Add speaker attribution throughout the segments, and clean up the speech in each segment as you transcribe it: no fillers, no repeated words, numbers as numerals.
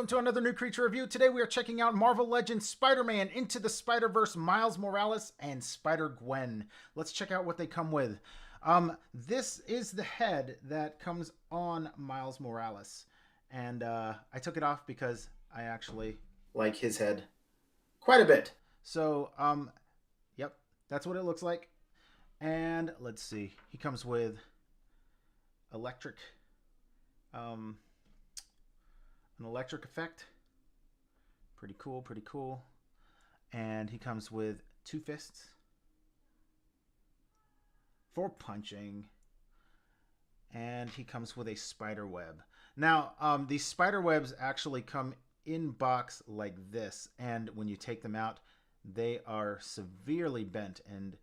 Speaker 1: welcome to another new creature review. Today we are checking out Marvel Legends Spider-Man Into the Spider-Verse Miles Morales and Spider-Gwen. Let's check out what they come with. This is the head that comes on Miles Morales. And I took it off because I actually like his head quite a bit. So, yep, that's what it looks like. And let's see, he comes with electric, an electric effect. Pretty cool, pretty cool. And he comes with 2 fists for punching. And he comes with a spider web. Now, these spider webs actually come in box like this. And when you take them out, they are severely bent. And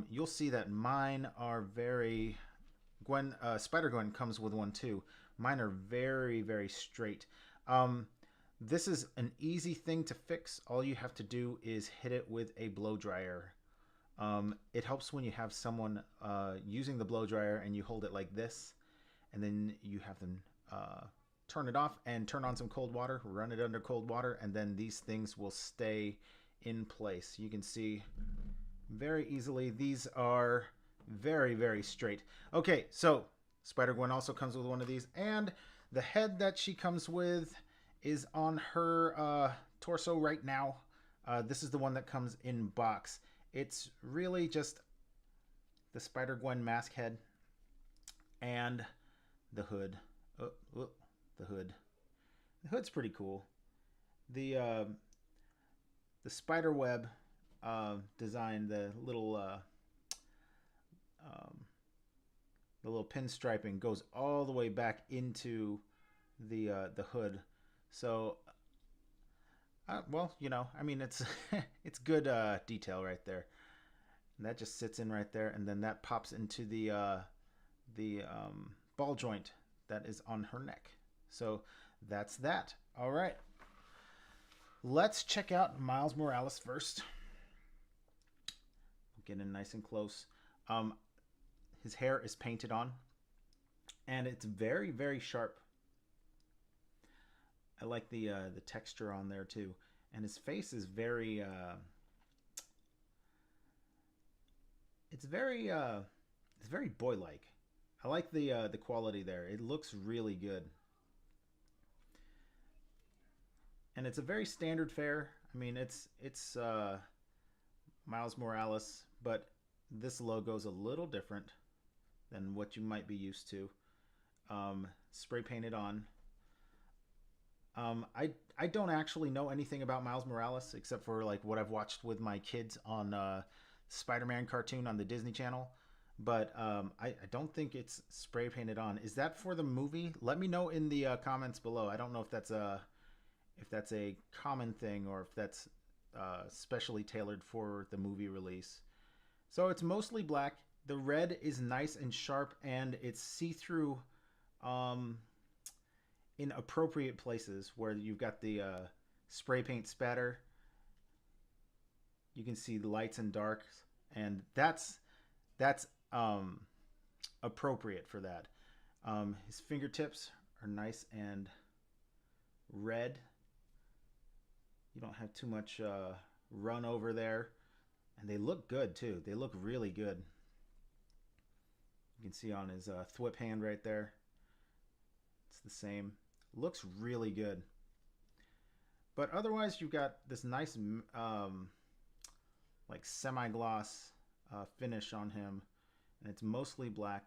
Speaker 1: you'll see that mine are very... Spider-Gwen comes with one too. Mine are very, very straight. This is an easy thing to fix. All you have to do is hit it with a blow dryer. It helps when you have someone using the blow dryer and you hold it like this, and then you have them turn it off and turn on some cold water, run it under cold water, and then these things will stay in place. You can see very easily these are very, very straight. Okay, so Spider-Gwen also comes with one of these, and the head that she comes with is on her torso right now. This is the one that comes in box. It's really just the Spider-Gwen mask head and the hood. The hood. The hood's pretty cool. The spider web design, the little pinstriping goes all the way back into the hood. So, well, you know, I mean, it's it's good detail right there. And that just sits in right there, and then that pops into the ball joint that is on her neck. So that's that. All right, let's check out Miles Morales first. Get in nice and close. His hair is painted on, and it's very, very sharp. I like the texture on there too, and his face is very. It's very boy-like. I like the quality there. It looks really good, and it's a very standard fare. I mean, it's Miles Morales, but this logo is a little different than what you might be used to. Spray painted on. I don't actually know anything about Miles Morales except for like what I've watched with my kids on Spider-Man cartoon on the Disney Channel, but I don't think it's spray painted on. Is that for the movie? Let me know in the comments below. I don't know if that's a common thing or if that's specially tailored for the movie release. So it's mostly black. The red is nice and sharp, and it's see-through in appropriate places where you've got the spray paint spatter. You can see the lights and darks, and that's appropriate for that. His fingertips are nice and red. You don't have too much run over there. And they look good too. They look really good. You can see on his thwip hand right there. It's the same. Looks really good. But otherwise, you've got this nice like semi-gloss finish on him. And it's mostly black.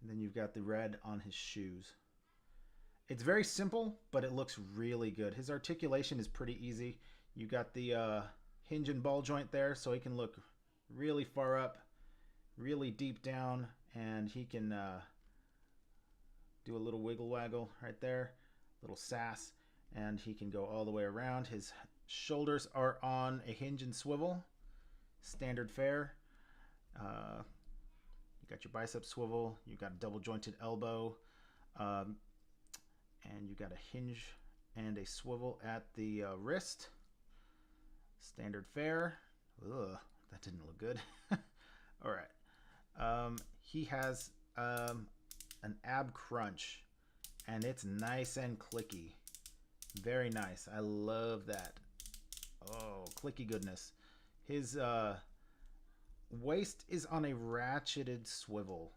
Speaker 1: And then you've got the red on his shoes. It's very simple, but it looks really good. His articulation is pretty easy. You got the hinge and ball joint there, so he can look really far up, really deep down, and he can do a little wiggle waggle right there, little sass, and he can go all the way around. His shoulders are on a hinge and swivel, standard fare. You got your bicep swivel, you got a double jointed elbow, and you got a hinge and a swivel at the wrist. Standard fare. Ugh, that didn't look good. All right. He has an ab crunch, and it's nice and clicky. Very nice. I love that. Oh, clicky goodness. His waist is on a ratcheted swivel.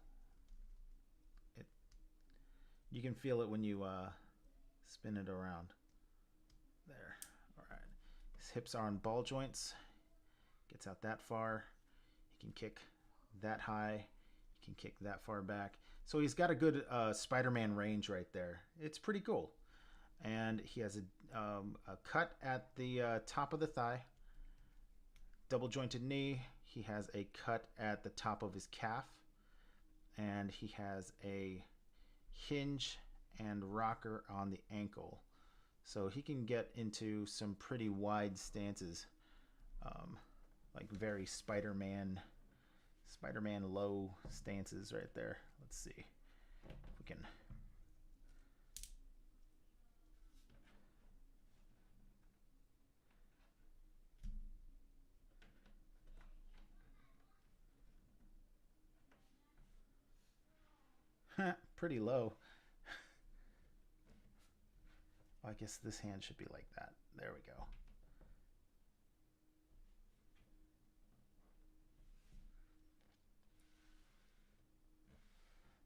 Speaker 1: It, you can feel it when you spin it around. There. All right. His hips are on ball joints. Gets out that far. He can kick that high. He can kick that far back. So he's got a good Spider-Man range right there. It's pretty cool. And he has a cut at the top of the thigh. Double jointed knee. He has a cut at the top of his calf. And he has a hinge and rocker on the ankle. So he can get into some pretty wide stances. Like very Spider-Man low stances right there. Let's see if we can. Pretty low. I guess this hand should be like that. There we go.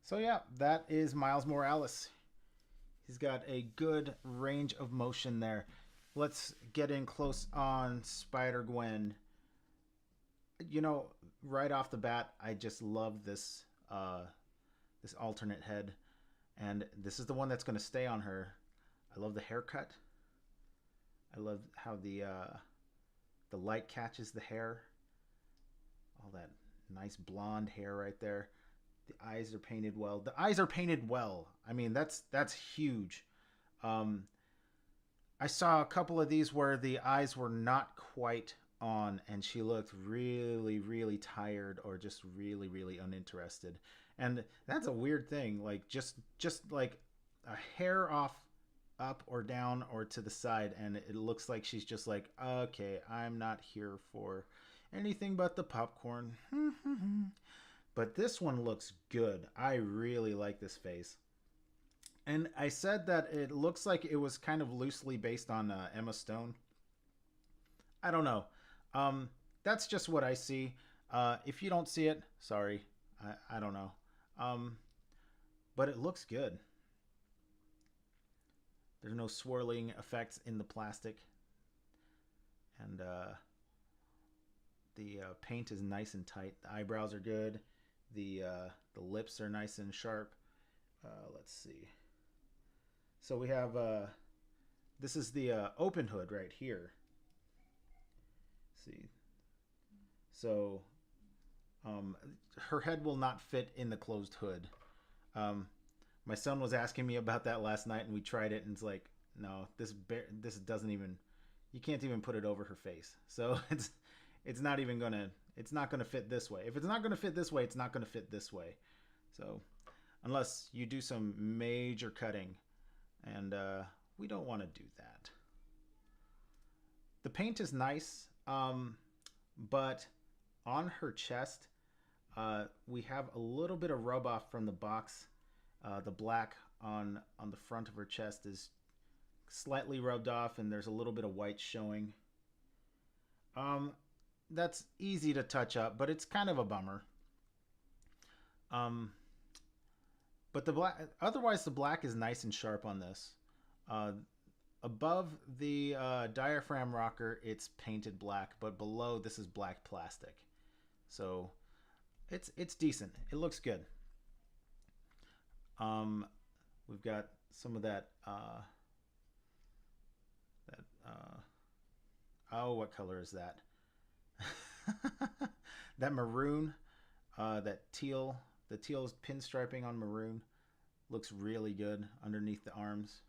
Speaker 1: So yeah, that is Miles Morales. He's got a good range of motion there. Let's get in close on Spider-Gwen. You know, right off the bat, I just love this this alternate head, and this is the one that's going to stay on her. I love the haircut. I love how the light catches the hair. All that nice blonde hair right there. The eyes are painted well. The eyes are painted well. I mean, that's huge. Um, I saw a couple of these where the eyes were not quite on, and she looked really, really tired or just really, really uninterested. And that's a weird thing. Like just like a hair off, up or down or to the side, and it looks like she's just like, okay, I'm not here for anything but the popcorn. But this one looks good. I really like this face. And I said that it looks like it was kind of loosely based on Emma Stone. I don't know. That's just what I see. If you don't see it, sorry. I don't know. Um, but it looks good. There's no swirling effects in the plastic. And the paint is nice and tight. The eyebrows are good. The lips are nice and sharp. Let's see. So we have this is the open hood right here. See, so her head will not fit in the closed hood. Um, my son was asking me about that last night, and we tried it, and it's like, no, this doesn't even. You can't even put it over her face. So it's not even gonna. It's not gonna fit this way. If it's not gonna fit this way, it's not gonna fit this way. So unless you do some major cutting, and we don't want to do that. The paint is nice, but on her chest, we have a little bit of rub off from the box. The black on the front of her chest is slightly rubbed off, and there's a little bit of white showing. That's easy to touch up, but it's kind of a bummer. Um, but the black, otherwise, the black is nice and sharp on this. Uh, Above the diaphragm rocker, it's painted black, but below this is black plastic. So it's decent. It looks good. Um, we've got some of that oh, what color is that? That maroon, that teal, the teal pinstriping on maroon looks really good underneath the arms.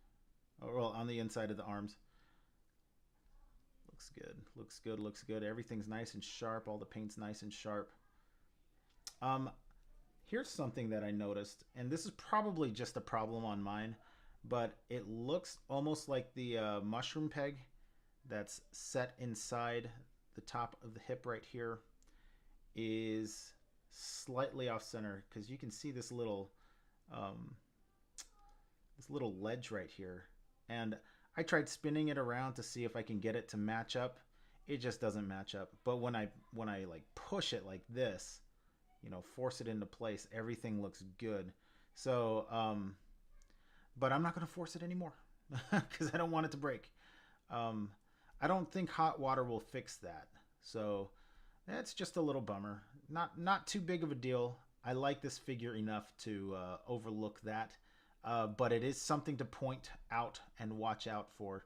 Speaker 1: Oh, well, on the inside of the arms. Looks good. Looks good. Looks good. Everything's nice and sharp. All the paint's nice and sharp. Um, Here's something that I noticed, and this is probably just a problem on mine, but it looks almost like the mushroom peg that's set inside the top of the hip right here is slightly off center, because you can see um, this little ledge right here, and I tried spinning it around to see if I can get it to match up. It just doesn't match up. But when I like push it like this, you know, force it into place, everything looks good. So, but I'm not going to force it anymore because I don't want it to break. Um, I don't think hot water will fix that. So that's just a little bummer. Not too big of a deal. I like this figure enough to overlook that, but it is something to point out and watch out for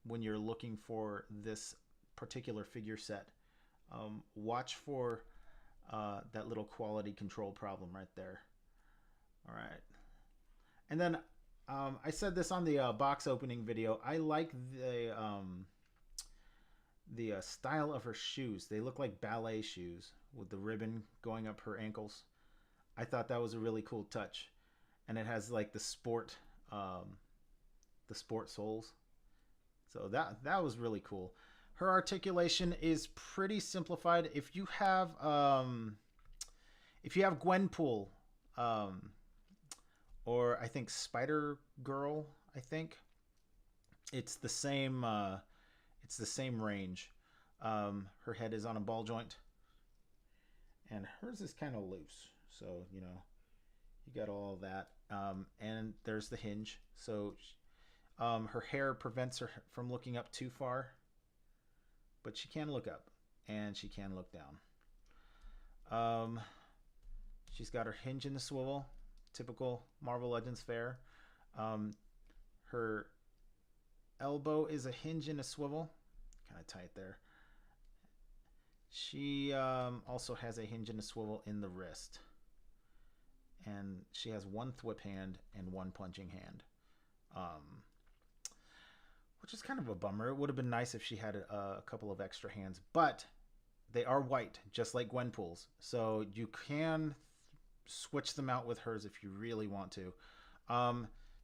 Speaker 1: when you're looking for this particular figure set. Watch for that little quality control problem right there. All right, and then I said this on the box opening video. I like the style of her shoes. They look like ballet shoes with the ribbon going up her ankles. I thought that was a really cool touch, and it has like the sport soles. So that was really cool. Her articulation is pretty simplified. If you have Gwenpool, um, or I think Spider Girl, I think it's the same. It's the same range. Her head is on a ball joint, and hers is kind of loose. So you know, you got all that. And there's the hinge. So her hair prevents her from looking up too far, but she can look up and she can look down. Um, she's got her hinge in the swivel, typical Marvel Legends fare. Um, her elbow is a hinge in a swivel, kind of tight there. She also has a hinge and a swivel in the wrist, and she has one thwip hand and one punching hand, um, which is kind of a bummer. It would have been nice if she had a couple of extra hands, but they are white, just like Gwenpool's, so you can switch them out with hers if you really want to.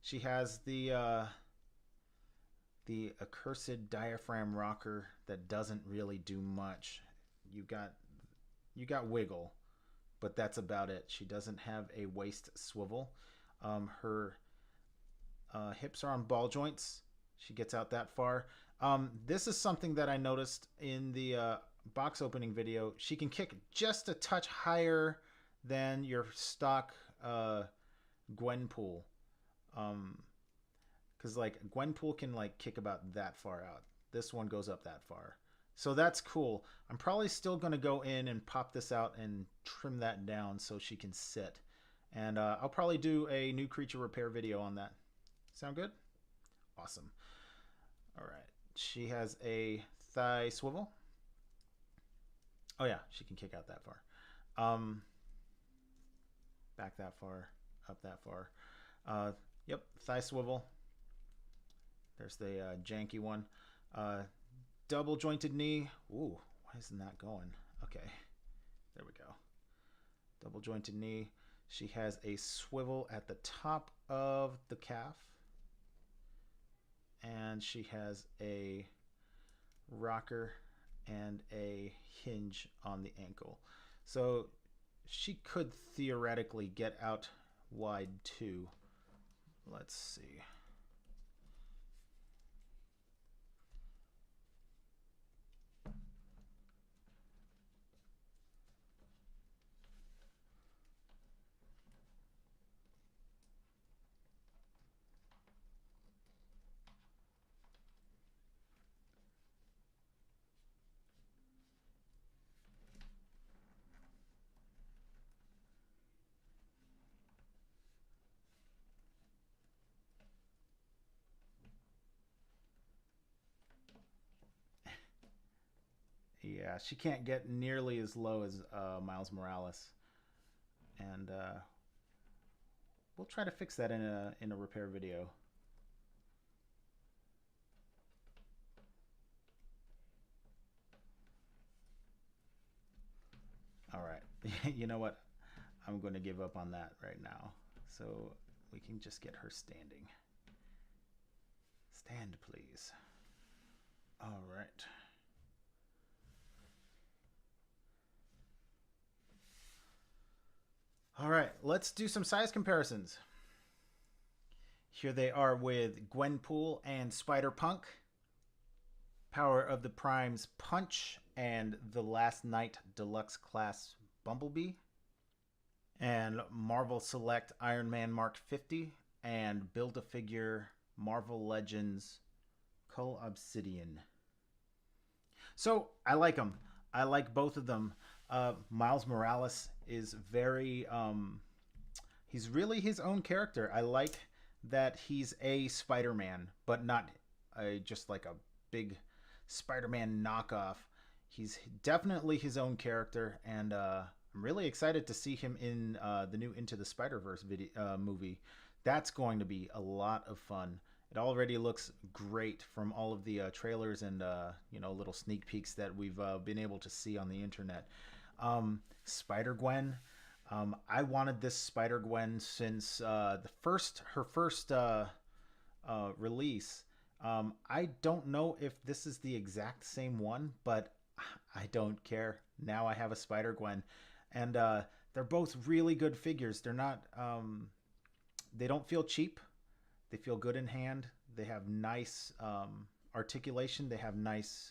Speaker 1: She has the accursed diaphragm rocker that doesn't really do much. You got wiggle, but that's about it. She doesn't have a waist swivel. Her hips are on ball joints. She gets out that far. This is something that I noticed in the box opening video. She can kick just a touch higher than your stock Gwenpool. Because like Gwenpool can like kick about that far out. This one goes up that far. So that's cool. I'm probably still going to go in and pop this out and trim that down so she can sit. And I'll probably do a new creature repair video on that. Sound good? Awesome. All right. She has a thigh swivel. Oh yeah, she can kick out that far. Back that far, up that far. Yep, thigh swivel. There's the janky one. Double jointed knee. Ooh, why isn't that going? Okay, there we go. Double jointed knee. She has a swivel at the top of the calf. And she has a rocker and a hinge on the ankle. So she could theoretically get out wide too. Let's see. Yeah, she can't get nearly as low as Miles Morales, and we'll try to fix that in a repair video. All right, you know what? I'm going to give up on that right now, so we can just get her standing. Stand, please. All right. All right, let's do some size comparisons. Here they are with Gwenpool and Spider-Punk, Power of the Primes Punch, and the Last Night Deluxe Class Bumblebee, and Marvel Select Iron Man Mark 50, and Build-A-Figure Marvel Legends Cull Obsidian. So I like them. I like both of them. Miles Morales is very he's really his own character. I like that he's a Spider-Man, but not just like a big Spider-Man knockoff. He's definitely his own character, and I'm really excited to see him in the new Into the Spider-Verse movie. That's going to be a lot of fun. It already looks great from all of the trailers and little sneak peeks that we've been able to see on the internet. Spider-Gwen. I wanted this Spider-Gwen since her first release. I don't know if this is the exact same one, but I don't care. Now I have a Spider-Gwen, and they're both really good figures. They're not. They don't feel cheap. They feel good in hand. They have nice articulation. They have nice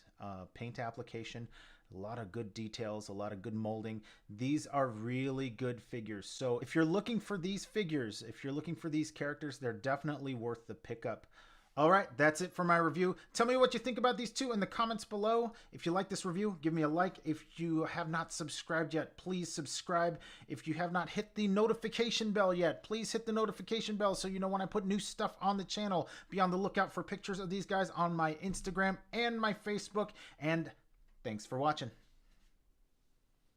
Speaker 1: paint application. A lot of good details, a lot of good molding. These are really good figures. So if you're looking for these figures, if you're looking for these characters, they're definitely worth the pickup. All right, that's it for my review. Tell me what you think about these two in the comments below. If you like this review, give me a like. If you have not subscribed yet, please subscribe. If you have not hit the notification bell yet, please hit the notification bell so you know when I put new stuff on the channel. Be on the lookout for pictures of these guys on my Instagram and my Facebook. And thanks for watching.